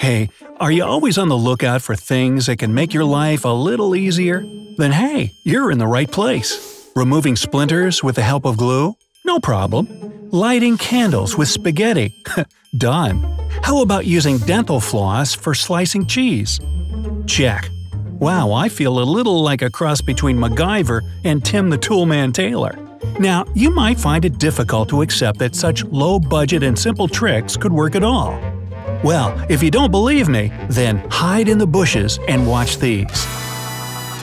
Hey, are you always on the lookout for things that can make your life a little easier? Then hey, you're in the right place. Removing splinters with the help of glue? No problem. Lighting candles with spaghetti? Done. How about using dental floss for slicing cheese? Check. Wow, I feel a little like a cross between MacGyver and Tim the Toolman Taylor. Now, you might find it difficult to accept that such low-budget and simple tricks could work at all. Well, if you don't believe me, then hide in the bushes and watch these.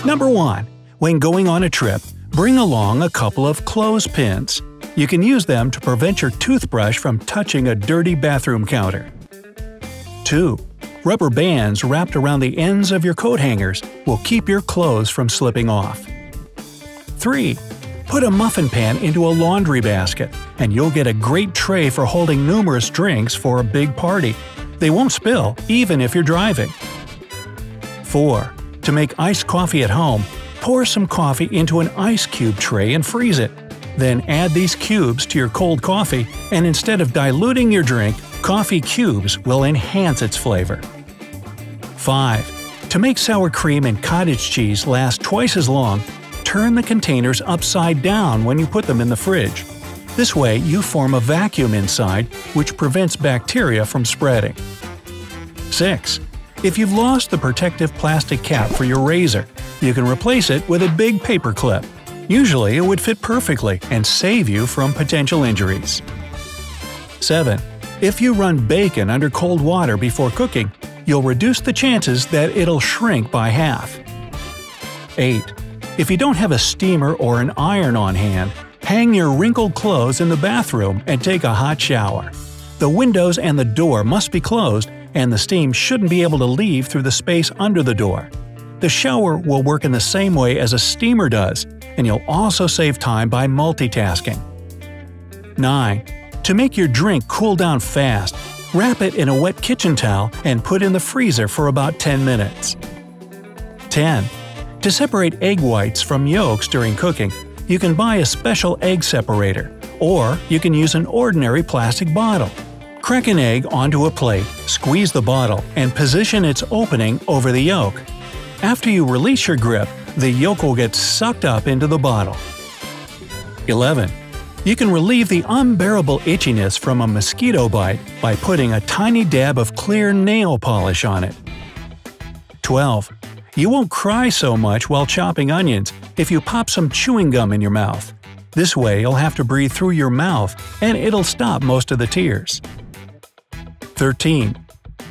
Number 1. When going on a trip, bring along a couple of clothespins. You can use them to prevent your toothbrush from touching a dirty bathroom counter. 2. Rubber bands wrapped around the ends of your coat hangers will keep your clothes from slipping off. 3. Put a muffin pan into a laundry basket, and you'll get a great tray for holding numerous drinks for a big party. They won't spill, even if you're driving. 4. To make iced coffee at home, pour some coffee into an ice cube tray and freeze it. Then add these cubes to your cold coffee, and instead of diluting your drink, coffee cubes will enhance its flavor. 5. To make sour cream and cottage cheese last twice as long, turn the containers upside down when you put them in the fridge. This way, you form a vacuum inside, which prevents bacteria from spreading. 6. If you've lost the protective plastic cap for your razor, you can replace it with a big paper clip. Usually, it would fit perfectly and save you from potential injuries. 7. If you run bacon under cold water before cooking, you'll reduce the chances that it'll shrink by half. 8. If you don't have a steamer or an iron on hand, hang your wrinkled clothes in the bathroom and take a hot shower. The windows and the door must be closed, and the steam shouldn't be able to leave through the space under the door. The shower will work in the same way as a steamer does, and you'll also save time by multitasking. 9. To make your drink cool down fast, wrap it in a wet kitchen towel and put in the freezer for about 10 minutes. 10. To separate egg whites from yolks during cooking, you can buy a special egg separator, or you can use an ordinary plastic bottle. Crack an egg onto a plate, squeeze the bottle, and position its opening over the yolk. After you release your grip, the yolk will get sucked up into the bottle. 11. You can relieve the unbearable itchiness from a mosquito bite by putting a tiny dab of clear nail polish on it. 12. You won't cry so much while chopping onions if you pop some chewing gum in your mouth. This way you'll have to breathe through your mouth, and it'll stop most of the tears. 13.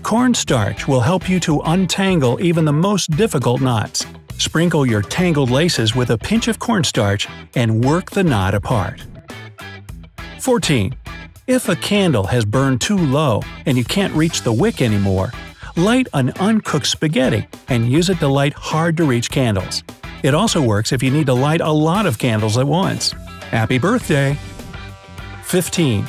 Cornstarch will help you to untangle even the most difficult knots. Sprinkle your tangled laces with a pinch of cornstarch and work the knot apart. 14. If a candle has burned too low and you can't reach the wick anymore, light an uncooked spaghetti and use it to light hard-to-reach candles. It also works if you need to light a lot of candles at once. Happy birthday! 15.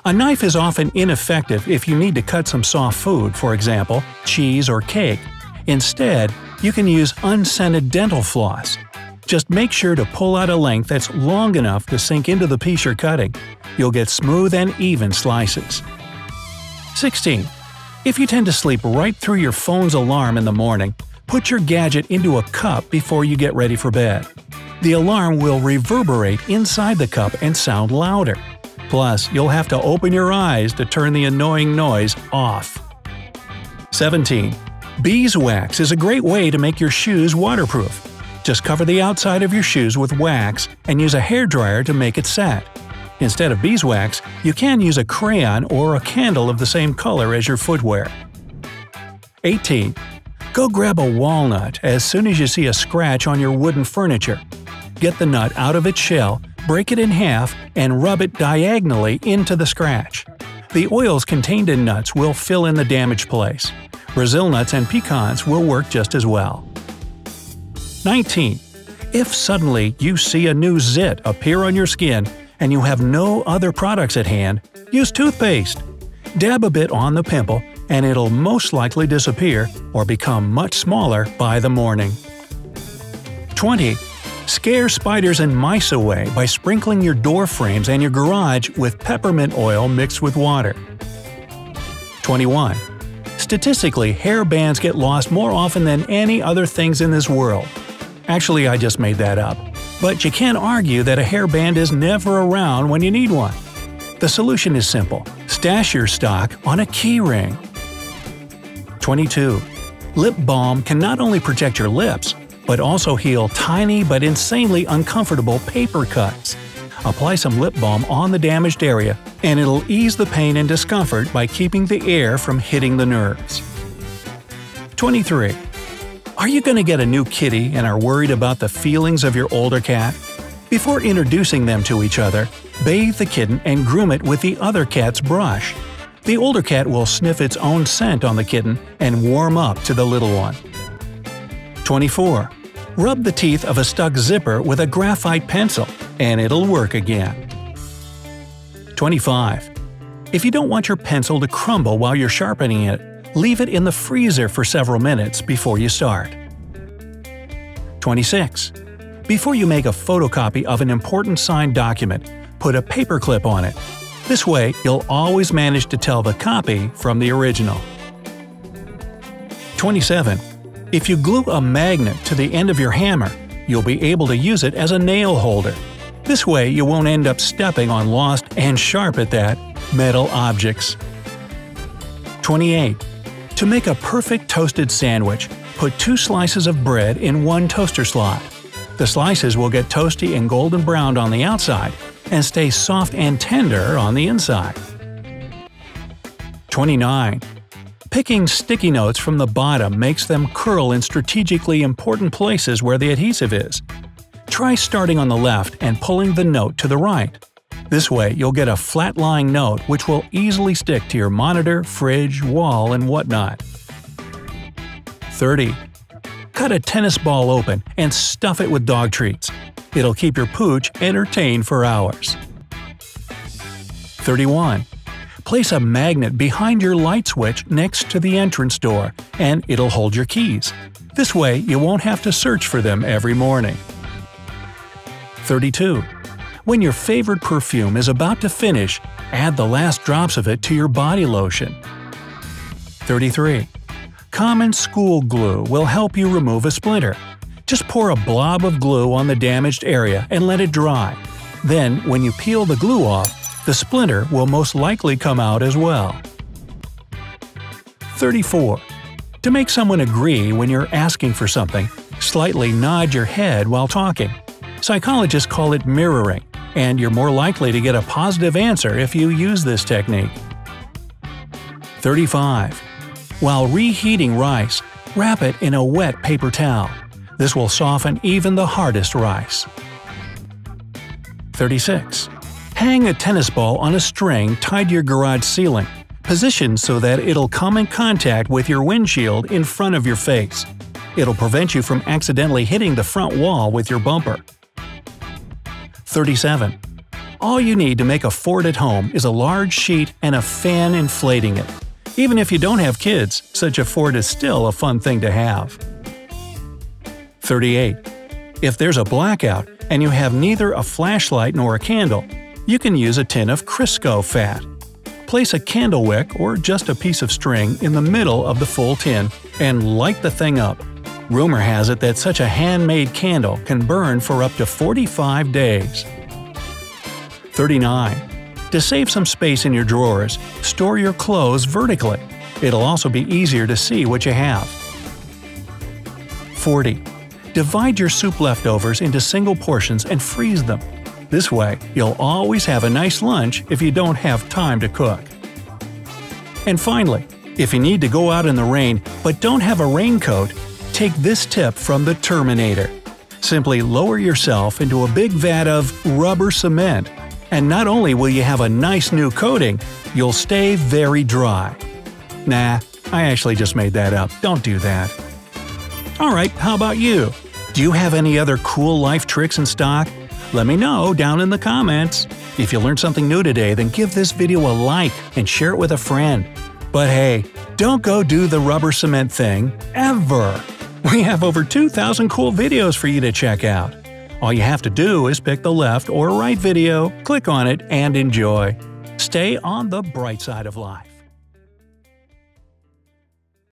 A knife is often ineffective if you need to cut some soft food, for example, cheese or cake. Instead, you can use unscented dental floss. Just make sure to pull out a length that's long enough to sink into the piece you're cutting. You'll get smooth and even slices. 16. If you tend to sleep right through your phone's alarm in the morning, put your gadget into a cup before you get ready for bed. The alarm will reverberate inside the cup and sound louder. Plus, you'll have to open your eyes to turn the annoying noise off. 17. Beeswax is a great way to make your shoes waterproof. Just cover the outside of your shoes with wax and use a hairdryer to make it set. Instead of beeswax, you can use a crayon or a candle of the same color as your footwear. 18. Go grab a walnut as soon as you see a scratch on your wooden furniture. Get the nut out of its shell, break it in half, and rub it diagonally into the scratch. The oils contained in nuts will fill in the damaged place. Brazil nuts and pecans will work just as well. 19. If suddenly you see a new zit appear on your skin and you have no other products at hand, use toothpaste. Dab a bit on the pimple and it'll most likely disappear or become much smaller by the morning. 20. Scare spiders and mice away by sprinkling your door frames and your garage with peppermint oil mixed with water. 21. Statistically, hair bands get lost more often than any other things in this world. Actually, I just made that up. But you can't argue that a hairband is never around when you need one. The solution is simple. Stash your stock on a key ring. 22. Lip balm can not only protect your lips, but also heal tiny but insanely uncomfortable paper cuts. Apply some lip balm on the damaged area, and it'll ease the pain and discomfort by keeping the air from hitting the nerves. 23. Are you going to get a new kitty and are worried about the feelings of your older cat? Before introducing them to each other, bathe the kitten and groom it with the other cat's brush. The older cat will sniff its own scent on the kitten and warm up to the little one. 24. Rub the teeth of a stuck zipper with a graphite pencil, and it'll work again. 25. If you don't want your pencil to crumble while you're sharpening it, leave it in the freezer for several minutes before you start. 26. Before you make a photocopy of an important signed document, put a paperclip on it. This way, you'll always manage to tell the copy from the original. 27. If you glue a magnet to the end of your hammer, you'll be able to use it as a nail holder. This way, you won't end up stepping on lost and sharp at that metal objects. 28. To make a perfect toasted sandwich, put 2 slices of bread in one toaster slot. The slices will get toasty and golden browned on the outside and stay soft and tender on the inside. 29. Picking sticky notes from the bottom makes them curl in strategically important places where the adhesive is. Try starting on the left and pulling the note to the right. This way, you'll get a flat-lying note which will easily stick to your monitor, fridge, wall, and whatnot. 30. Cut a tennis ball open and stuff it with dog treats. It'll keep your pooch entertained for hours. 31. Place a magnet behind your light switch next to the entrance door, and it'll hold your keys. This way, you won't have to search for them every morning. 32. When your favorite perfume is about to finish, add the last drops of it to your body lotion. 33. Common school glue will help you remove a splinter. Just pour a blob of glue on the damaged area and let it dry. Then, when you peel the glue off, the splinter will most likely come out as well. 34. To make someone agree when you're asking for something, slightly nod your head while talking. Psychologists call it mirroring, and you're more likely to get a positive answer if you use this technique. 35. While reheating rice, wrap it in a wet paper towel. This will soften even the hardest rice. 36. Hang a tennis ball on a string tied to your garage ceiling, positioned so that it'll come in contact with your windshield in front of your face. It'll prevent you from accidentally hitting the front wall with your bumper. 37. All you need to make a fort at home is a large sheet and a fan inflating it. Even if you don't have kids, such a fort is still a fun thing to have. 38. If there's a blackout and you have neither a flashlight nor a candle, you can use a tin of Crisco fat. Place a candle wick or just a piece of string in the middle of the full tin and light the thing up. Rumor has it that such a handmade candle can burn for up to 45 days. 39. To save some space in your drawers, store your clothes vertically. It'll also be easier to see what you have. 40. Divide your soup leftovers into single portions and freeze them. This way, you'll always have a nice lunch if you don't have time to cook. And finally, if you need to go out in the rain but don't have a raincoat, take this tip from the Terminator. Simply lower yourself into a big vat of rubber cement, and not only will you have a nice new coating, you'll stay very dry. Nah, I actually just made that up. Don't do that. Alright, how about you? Do you have any other cool life tricks in stock? Let me know down in the comments. If you learned something new today, then give this video a like and share it with a friend. But hey, don't go do the rubber cement thing, ever! We have over 2,000 cool videos for you to check out. All you have to do is pick the left or right video, click on it, and enjoy. Stay on the bright side of life.